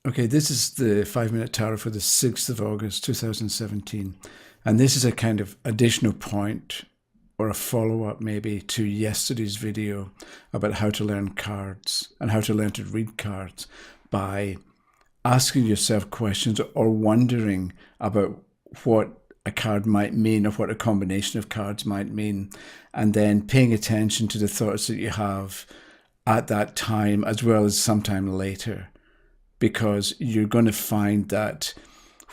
Okay, this is the 5 Minute Tarot for the 6th of August 2017. And this is a kind of additional point or a follow-up maybe to yesterday's video about how to learn cards and how to learn to read cards by asking yourself questions or wondering about what a card might mean or what a combination of cards might mean, and then paying attention to the thoughts that you have at that time as well as sometime later. Because you're going to find that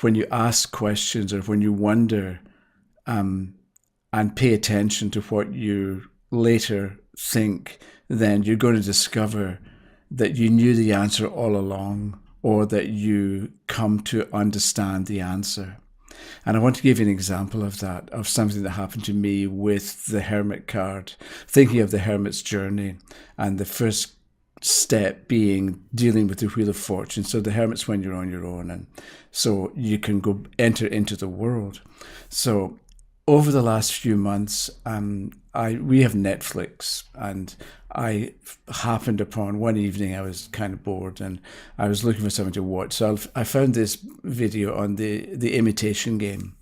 when you ask questions or when you wonder and pay attention to what you later think, then you're going to discover that you knew the answer all along, or that you come to understand the answer. And I want to give you an example of that, of something that happened to me with the Hermit card, thinking of the Hermit's journey, and the first step being dealing with the Wheel of Fortune. So the Hermit's when you're on your own, and so you can go enter into the world. So over the last few months, we have Netflix, and I happened upon one evening, I was kind of bored and I was looking for something to watch. So I found this video on the Imitation Game.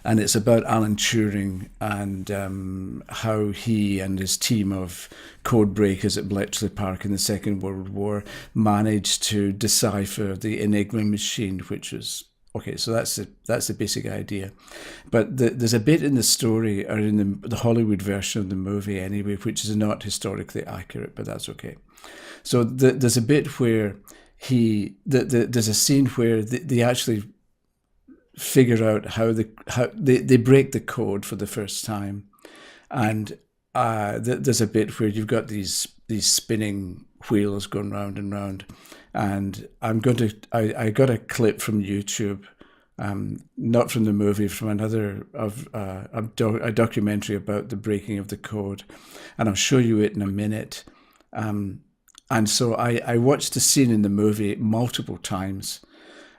And it's about Alan Turing and how he and his team of code breakers at Bletchley Park in the Second World War managed to decipher the Enigma machine, which was, okay, so that's the basic idea. But there's a bit in the story, or in the Hollywood version of the movie anyway, which is not historically accurate, but that's okay. So there's a bit where there's a scene where they actually figure out how they break the code for the first time, and there's a bit where you've got these spinning wheels going round and round, and I got a clip from YouTube, not from the movie, from another a documentary about the breaking of the code, and I'll show you it in a minute. And so I watched the scene in the movie multiple times.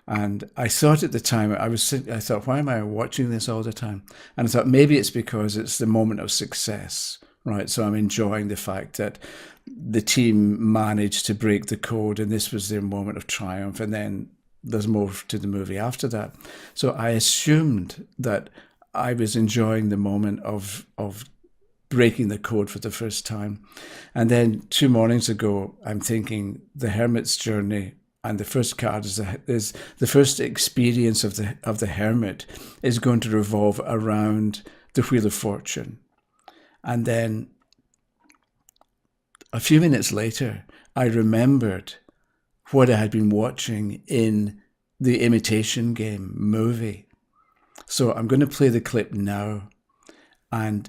And I thought at the time, I thought, why am I watching this all the time? And I thought maybe it's because it's the moment of success, right? So I'm enjoying the fact that the team managed to break the code and this was their moment of triumph. And then there's more to the movie after that. So I assumed that I was enjoying the moment of breaking the code for the first time. And then 2 mornings ago, I'm thinking the Hermit's journey. And the first card is the first experience of the Hermit is going to revolve around the Wheel of Fortune. And then a few minutes later, I remembered what I had been watching in the Imitation Game movie. So I'm going to play the clip now. And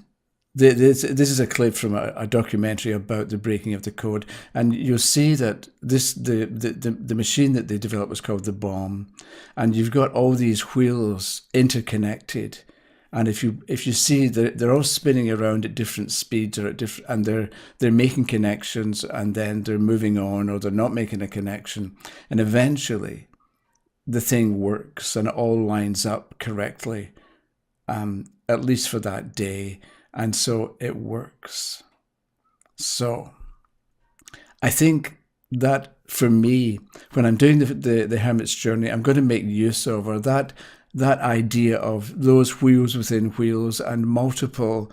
this is a clip from a documentary about the breaking of the code, and you'll see that the machine that they developed was called the bomb, and you've got all these wheels interconnected, and if you see they're all spinning around at different speeds or at different, and they're making connections, and then they're moving on or they're not making a connection, and eventually the thing works and it all lines up correctly, at least for that day. And so it works. So I think that for me, when I'm doing the Hermit's journey, I'm going to make use of, or that idea of those wheels within wheels and multiple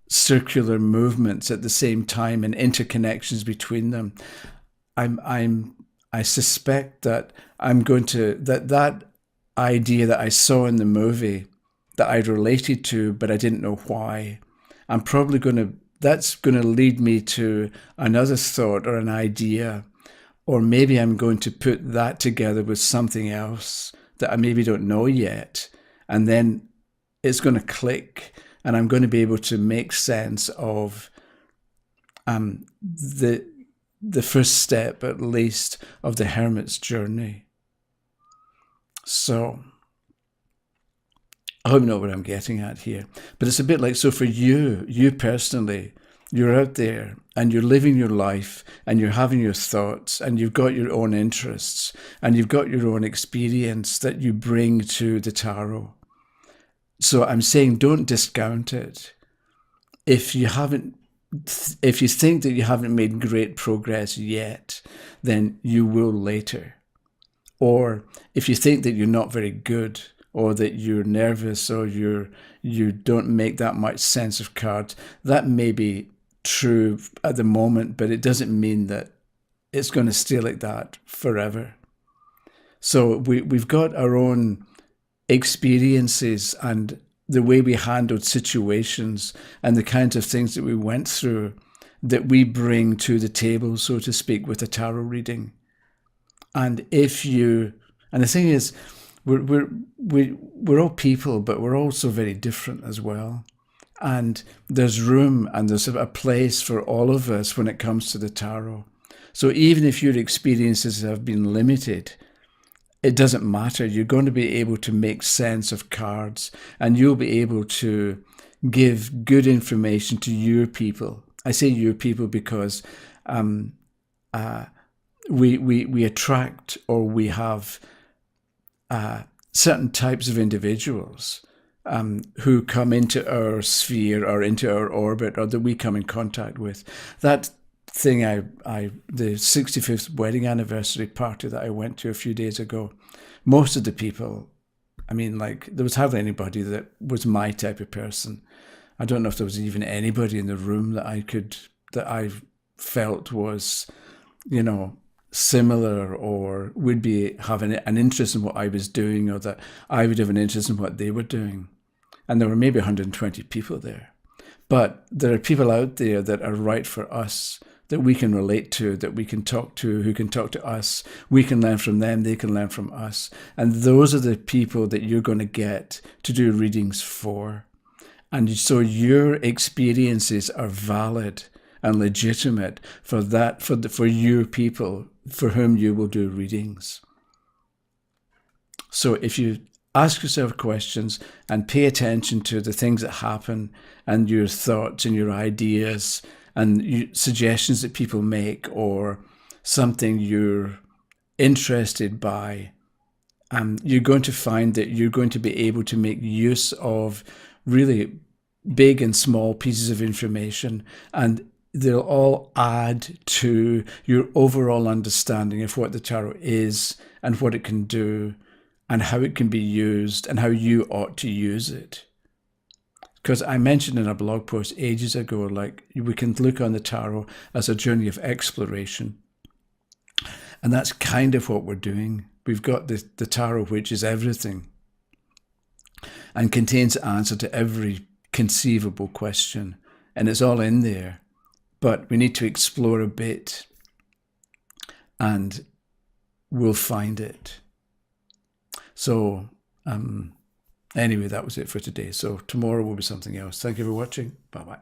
circular movements at the same time and interconnections between them. I suspect that I'm going to that idea that I saw in the movie, that I related to, but I didn't know why. That's going to lead me to another thought or an idea, or maybe I'm going to put that together with something else that I maybe don't know yet. And then it's going to click and I'm going to be able to make sense of the first step, at least, of the Hermit's journey. So I hope you know what I'm getting at here. But it's a bit like, so for you personally, you're out there and you're living your life and you're having your thoughts and you've got your own interests and you've got your own experience that you bring to the tarot. So I'm saying don't discount it. If you haven't if you think that you haven't made great progress yet, then you will later. Or if you think that you're not very good, or that you're nervous, or you don't make that much sense of cards, that may be true at the moment, but it doesn't mean that it's going to stay like that forever. So we've got our own experiences and the way we handled situations and the kinds of things that we went through that we bring to the table, so to speak, with a tarot reading. And and the thing is, we're all people, but we're also very different as well. And there's room and there's a place for all of us when it comes to the tarot. So even if your experiences have been limited, it doesn't matter. You're going to be able to make sense of cards, and you'll be able to give good information to your people. I say your people because we attract, or we have certain types of individuals who come into our sphere or into our orbit, or that we come in contact with. That thing the 65th wedding anniversary party that I went to a few days ago, most of the people, I mean, like, there was hardly anybody that was my type of person. I don't know if there was even anybody in the room that I felt was, similar, or would be having an interest in what I was doing, or that I would have an interest in what they were doing. And there were maybe 120 people there. But there are people out there that are right for us, that we can relate to, that we can talk to, who can talk to us. We can learn from them, they can learn from us. And those are the people that you're going to get to do readings for. And so your experiences are valid and legitimate for your people for whom you will do readings. So if you ask yourself questions and pay attention to the things that happen, and your thoughts and your ideas and suggestions that people make, or something you're interested by, you're going to find that you're going to be able to make use of really big and small pieces of information, and they'll all add to your overall understanding of what the tarot is and what it can do and how it can be used and how you ought to use it. Because I mentioned in a blog post ages ago, like, we can look on the tarot as a journey of exploration. And that's kind of what we're doing. We've got the tarot, which is everything and contains the answer to every conceivable question. And it's all in there. But we need to explore a bit, and we'll find it. So anyway, that was it for today. So tomorrow will be something else. Thank you for watching. Bye-bye.